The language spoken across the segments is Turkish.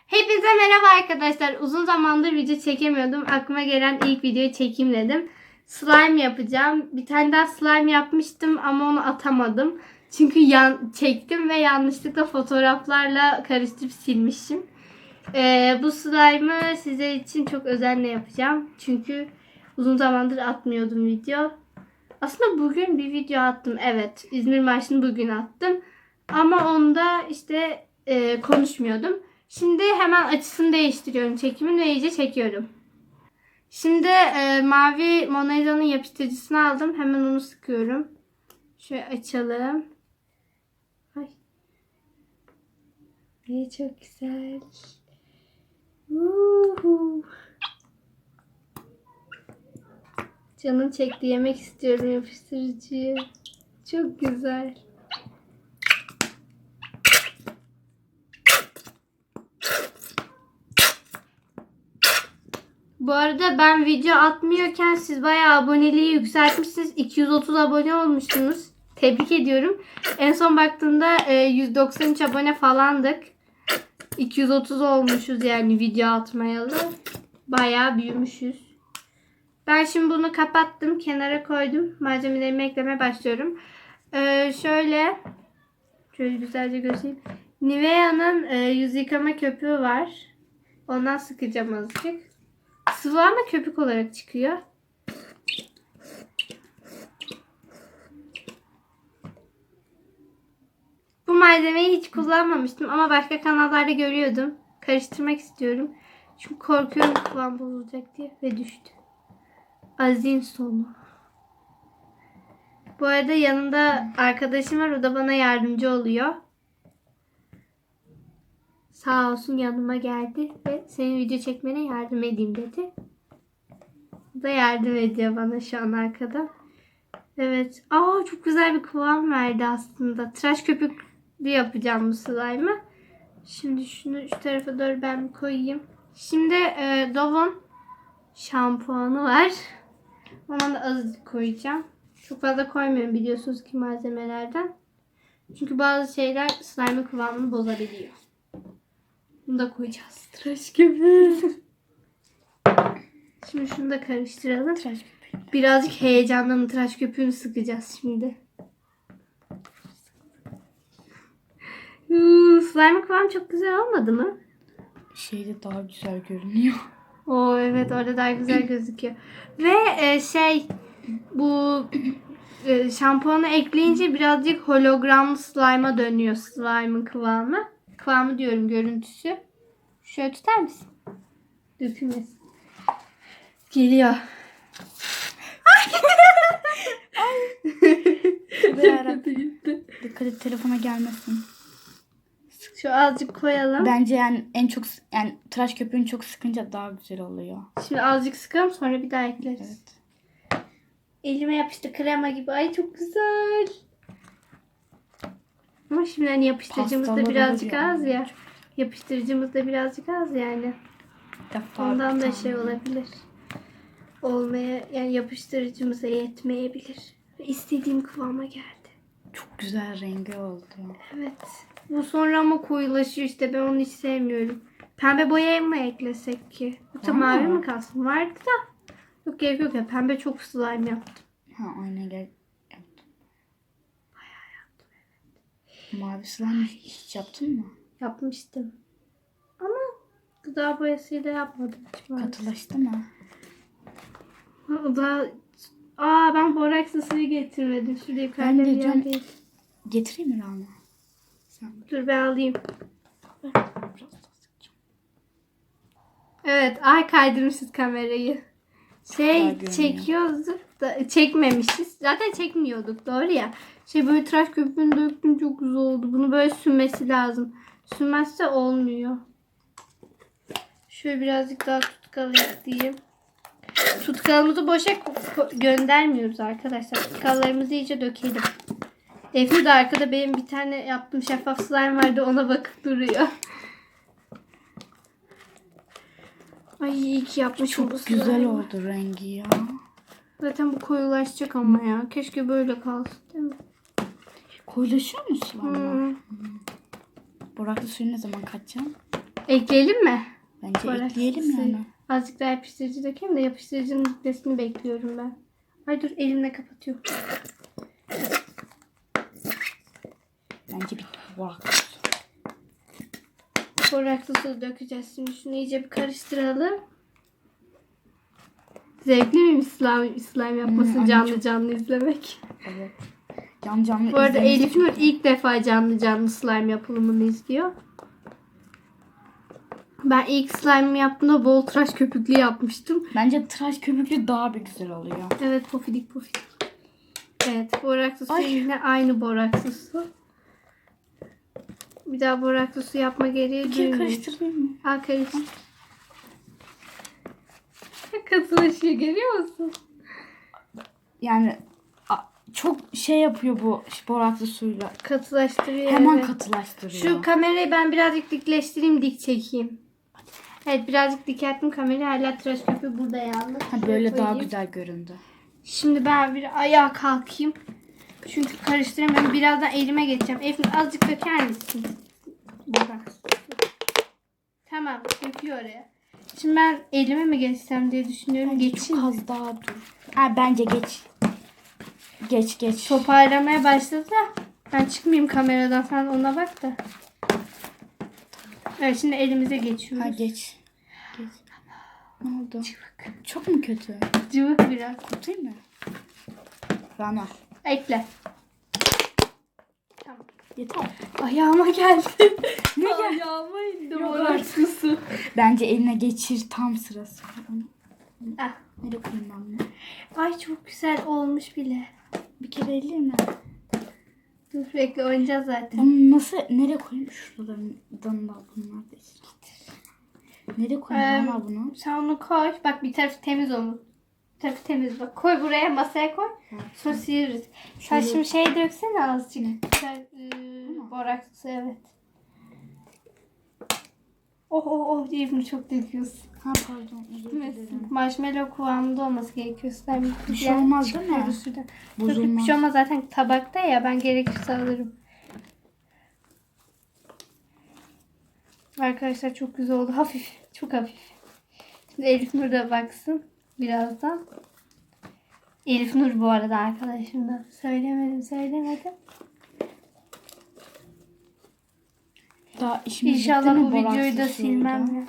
Hepinize merhaba arkadaşlar. Uzun zamandır video çekemiyordum. Aklıma gelen ilk videoyu çekeyim dedim. Slime yapacağım. Bir tane daha slime yapmıştım ama onu atamadım. Çünkü çektim ve yanlışlıkla fotoğraflarla karıştırıp silmişim. Bu slime'ı size için çok özenle yapacağım. Çünkü uzun zamandır atmıyordum video. Aslında bugün bir video attım. Evet, İzmir Marşı'nı bugün attım. Ama onda işte konuşmuyordum. Şimdi hemen açısını değiştiriyorum çekimin ve iyice çekiyorum. Şimdi mavi Mona Lisa'nın yapıştırıcısını aldım. Hemen onu sıkıyorum. Şöyle açalım. Ay. Çok güzel. Canım çekti. Yemek istiyorum yapıştırıcıyı. Çok güzel. Bu arada ben video atmıyorken siz bayağı aboneliği yükseltmişsiniz. 230 abone olmuşsunuz. Tebrik ediyorum. En son baktığımda 193 abone falandık. 230 olmuşuz yani video atmayalı. Bayağı büyümüşüz. Ben şimdi bunu kapattım. Kenara koydum. Malzemelerimi eklemeye başlıyorum. Şöyle güzelce göstereyim. Nivea'nın yüz yıkama köpüğü var. Ondan sıkacağım azıcık. Sıvı ama köpük olarak çıkıyor. Bu malzemeyi hiç kullanmamıştım ama başka kanallarda görüyordum. Karıştırmak istiyorum. Çünkü korkuyorum kıvam bozulacak diye ve düştü. Azin sonu. Bu arada yanımda arkadaşım var. O da bana yardımcı oluyor. Sağ olsun yanıma geldi ve senin video çekmene yardım edeyim dedi. O da yardım ediyor bana şu an arkada. Evet. Çok güzel bir kıvam verdi aslında. Tıraş köpüklü yapacağım bu slime'ı. Şimdi şunu şu tarafa doğru ben koyayım. Şimdi Dove'un şampuanı var. Ona da azıcık koyacağım. Çok fazla koymuyorum biliyorsunuz ki malzemelerden. Çünkü bazı şeyler slime'ın kıvamını bozabiliyor. Bunu da koyacağız. Tıraş köpüğü. Şimdi şunu da karıştıralım. Tıraş köpüğü. Birazcık heyecandan tıraş köpüğünü sıkacağız şimdi. Slime kıvam çok güzel olmadı mı? Şeyde daha güzel görünüyor. Evet orada daha güzel gözüküyor. Ve bu şampuanı ekleyince birazcık hologramlı slime'a dönüyor slime'ın kıvamı. Kıvamı diyorum, görüntüsü. Şöyle tutar mısın? Dökülmesin. Geliyor. Dikkat et telefona gelmesin. Şu azıcık koyalım. Bence yani tıraş köpüğünü çok sıkınca daha güzel oluyor. Şimdi azıcık sıkalım sonra bir daha ekleriz. Evet. Elime yapıştı krema gibi. Ay çok güzel. Ama şimdi hani yapıştırıcımız da birazcık az ya. Yapıştırıcımız da birazcık az yani. Ondan da olabilir. Yani yapıştırıcımıza yetmeyebilir. İstediğim kıvama geldi. Çok güzel rengi oldu. Evet. Bu sonra ama koyulaşıyor işte. Ben onu hiç sevmiyorum. Pembe boyaya mı eklesek ki? Yoksa mavi mi kalsın? Vardı da. Yok gerek yok ya. Pembe çok slime yaptım. Aynen yaptım. Bayağı yaptım evet. Mavi slime hiç yaptın mı? Yapmıştım. Ama gıda boyasıyla yapmadım. Katılaştı mı? O da... ben borakslı suyu getirmedim. Şurada yukarıda bir yerdeyim. Getireyim mi Rana? Dur ben alayım. Evet. Kaydırmışız kamerayı. Çekiyoruz da çekmemişiz. Zaten çekmiyorduk. Doğru ya. Böyle tıraş köpüğünü döktüm. Çok güzel oldu. Bunu böyle sürmesi lazım. Sürmezse olmuyor. Şöyle birazcık daha tutkal ekleyeyim. Tutkalımızı boşa göndermiyoruz arkadaşlar. Tutkallarımızı iyice dökelim. Defne de arkada benim bir tane yaptığım şeffaf slime vardı. Ona bakıp duruyor. Ay iyi ki yapmışım. Çok güzel oldu rengi ya. Zaten bu koyulaşacak ama ya. Keşke böyle kalsın değil mi? Koyulaşıyor mu slime? Boraklı suyu ne zaman katacağım? Ekleyelim mi? Bence Borakslı ekleyelim suyu. yani. Azıcık daha yapıştırıcı dökeyim de yapıştırıcının bitmesini bekliyorum ben. Ay dur elimle kapatıyorum. Bence bir borakslı. Borakslı su dökeceğiz. Şimdi şunu iyice bir karıştıralım. Zevkli miymiş slime yapmasını anne canlı canlı izlemek? Evet. Canlı Bu arada izlemesi Elif çok Nur ilk defa canlı slime yapılımını izliyor. Ben ilk slime'ımı yaptığımda bol tıraş köpüklü yapmıştım. Bence tıraş köpüklü daha bir güzel oluyor. Evet pofidik pofidik. Evet borakslı su Ay. yine aynı borakslı su. Bir daha borakslı su yapma gereği İkiye duymuyorum. karıştırayım mı? Al karıştır. Katılaşıyor görüyor musun? Yani çok şey yapıyor bu borakslı suyla. Katılaştırıyor. Hemen evet. katılaştırıyor. Şu kamerayı ben birazcık dikleştireyim, dik çekeyim. Evet birazcık dikerttim kamerayı. Hala tıraş köpüğü burada yalnız. Ha, böyle daha Koyayım. güzel göründü. Şimdi ben bir ayağa kalkayım. Çünkü karıştıramıyorum. Birazdan elime geçeceğim. Elif azıcık döker misin? Bak. Tamam döküyor oraya. Şimdi ben elime mi geçsem diye düşünüyorum. Geçeyim. Çok az daha dur. Ha, bence geç. Geç. Toparlamaya başladı da ben çıkmayayım kameradan, sen ona bak da. Evet şimdi elimize geçiyoruz. Ha geç. Ne oldu? Çok mu kötü? Cıvık biraz. Değil mi? Rana. Ekle. Tamam. Yeter. Ayağıma geldi. Ne geldi? Ayağıma indi Yok borakslı su. Bence eline geçir, tam sırası. Onu. Ah. Nereye koyayım ben bunu? Ay çok güzel olmuş bile. Bir kere eleyeyim mi? Dur bekle oynayacağız zaten. Onu nasıl, nereye koyayım? Şuralarından da bunlar da işte. Nereye koyayım ama bunu? Sen onu koy. Bak bir tarafı temiz onun. Bir tarafı temiz bak. Koy buraya, masaya koy. Sonra sıyırırız. Sen Şöyle- şimdi şey döksene azıcık. Sen, borakslı evet. Oh diye bunu çok döküyorsun. Ha pardon. Özür dilerim. Marshmallow kıvamında olması gerekiyor. Sen Bir şey olmaz değil mi? Bozulmaz. Bir şey olmaz zaten tabakta ya, ben gerekirse alırım. Arkadaşlar çok güzel oldu. Hafif. Çok hafif. Şimdi Elif Nur da baksın birazdan. Elif Nur bu arada arkadaşım da. Söylemedim. Daha işimiz İnşallah bitti bu mi videoyu da borakslı silmem suyla? ya.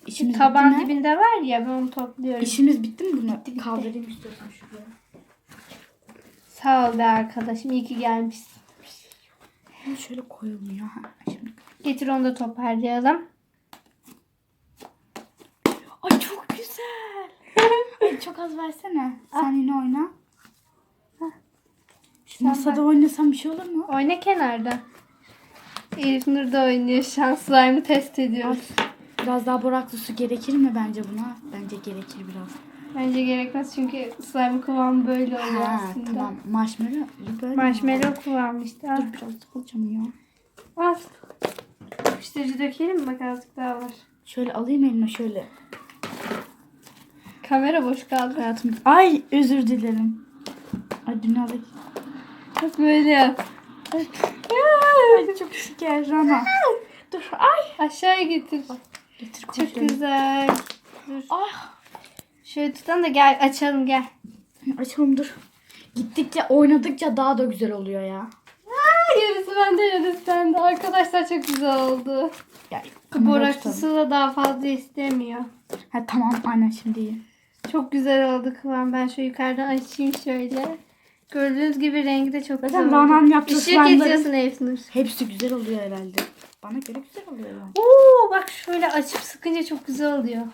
İşimiz Taban bitti mi? dibinde var ya, ben onu topluyorum. İşimiz bitti mi bunu? Bitti. Kaldırayım istiyorsan şuraya. Sağ ol be arkadaşım. İyi ki gelmişsin. Ha, şöyle koyulmuyor. Ha, şimdi. Getir onu da toparlayalım. Ay çok güzel. Ay, çok az versene. Sen yine oyna. Şu Sen masada oynasam bir şey olur mu? Oyna kenarda. Elif Nur da oynuyor. Slime'ı test ediyoruz. Biraz daha borakslı su gerekir mi bence buna? Bence gerekir biraz. Bence gerekmez çünkü slime kıvamı böyle oluyor Ha aslında. tamam. Marshmallow böyle mi? Marshmallow kıvamı işte. Al. Dur biraz sıkılacağım ya. Al. Yapıştırıcı dökelim mi? Bak azıcık daha var. Şöyle alayım elime şöyle. Kamera boş kaldı. Hayatım. Ay özür dilerim. Ay dünyadaki. Bak böyle yap. Ay çok şeker Rana. Dur ay. Aşağıya getir. Getir Çok koydum. güzel. Dur. Ah. Şöyle tutalım da gel açalım gel. Açalım dur. Gittikçe oynadıkça daha da güzel oluyor ya. Yarısı bende yarısı sende. Arkadaşlar çok güzel oldu. Ya, Borakslısı da daha fazla istemiyor. Ha tamam aynen şimdi iyi. Çok güzel oldu kıvam. Ben şu yukarıdan açayım şöyle. Gördüğünüz gibi rengi de çok güzel Zaten oldu. Rana'nın yaptığı Işık slime'ların geçiyorsun Elif Nur. hepsi güzel oluyor herhalde. Bana göre güzel oluyor yani. Oo bak şöyle açıp sıkınca çok güzel oluyor.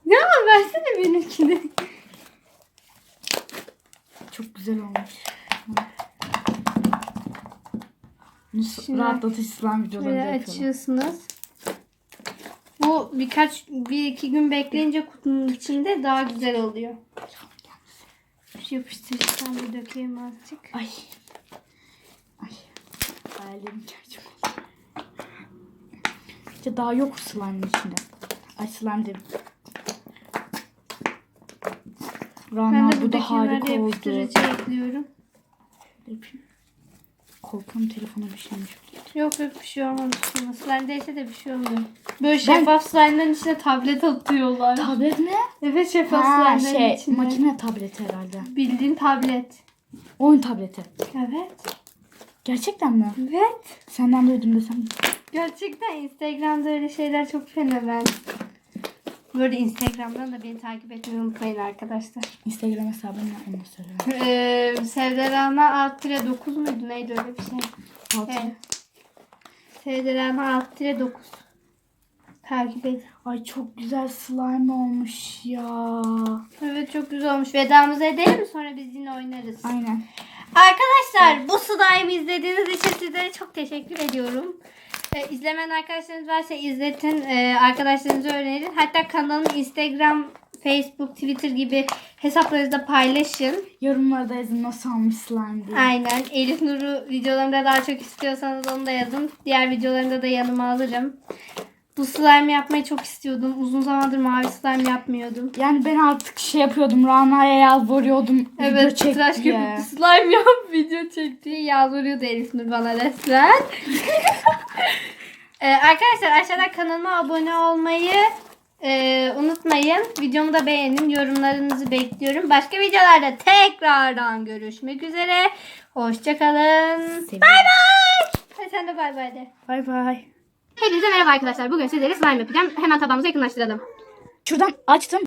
Ne var versene benimkini. Çok güzel olmuş. Nasıl Şimdi rahatlatıcı slime videoları Böyle yapıyorum. açıyorsunuz. Bu bir iki gün bekleyince kutunun içinde daha güzel oluyor. Şu yapıştırıcıdan da dökeyim azıcık. Ay. Ay. Hayallerim gerçek oldu. İşte daha yok slime'ın içinde. Ay slime dedim. Ben Rana de bu da buradaki harika kenarda oldu. yapıştırıcı ekliyorum. Korkuyorum telefona bir şeymiş. Yok bir şey olmadı. Slime'deyse de bir şey olmuyor. Böyle şeffaf slime'ların içine tablet atıyorlar. Tablet mi? Evet şeffaf Ha slime'ların içine. makine tableti herhalde. Bildiğin tablet. Oyun tableti. Evet. Gerçekten mi? Evet. Senden duydum desem. Gerçekten Instagram'da öyle şeyler çok fenomen. Böyle Instagram'dan da beni takip etmeyi unutmayın arkadaşlar. Instagram hesabını onu söyle. Sevderana alt tire 9 muydu? Neydi öyle bir şey? Evet. Sevderana alt tire 9. Takip edin. Ay çok güzel slime olmuş ya. Evet çok güzel olmuş. Vedamızı edelim mi? Sonra biz yine oynarız. Aynen. Arkadaşlar bu slime izlediğiniz için sizlere çok teşekkür ediyorum. İzlemeyen arkadaşlarınız varsa izletin. Arkadaşlarınızı öğrenin. Hatta kanalın Instagram, Facebook, Twitter gibi hesaplarınızda paylaşın. Yorumlarda yazın nasıl olmuş slime diye. Aynen. Elif Nur'u videolarımda daha çok istiyorsanız onu da yazın. Diğer videolarında da yanıma alırım. Bu slime yapmayı çok istiyordum. Uzun zamandır mavi slime yapmıyordum. Yani ben artık şey yapıyordum. Rana'ya yalvarıyordum. video Evet, çek tıraş diye. köpüklü slime yap, video çek diye yalvarıyordu Elif Nur bana resmen. Arkadaşlar aşağıda kanalıma abone olmayı unutmayın. Videomu da beğenin. Yorumlarınızı bekliyorum. Başka videolarda tekrardan görüşmek üzere. Hoşçakalın. Bay bay. Hadi sen de bay bay de. Bay bay. Hepinize merhaba arkadaşlar. Bugün sizlere slime yapacağım. Hemen tabağımıza yakınlaştıralım. Şuradan açtım.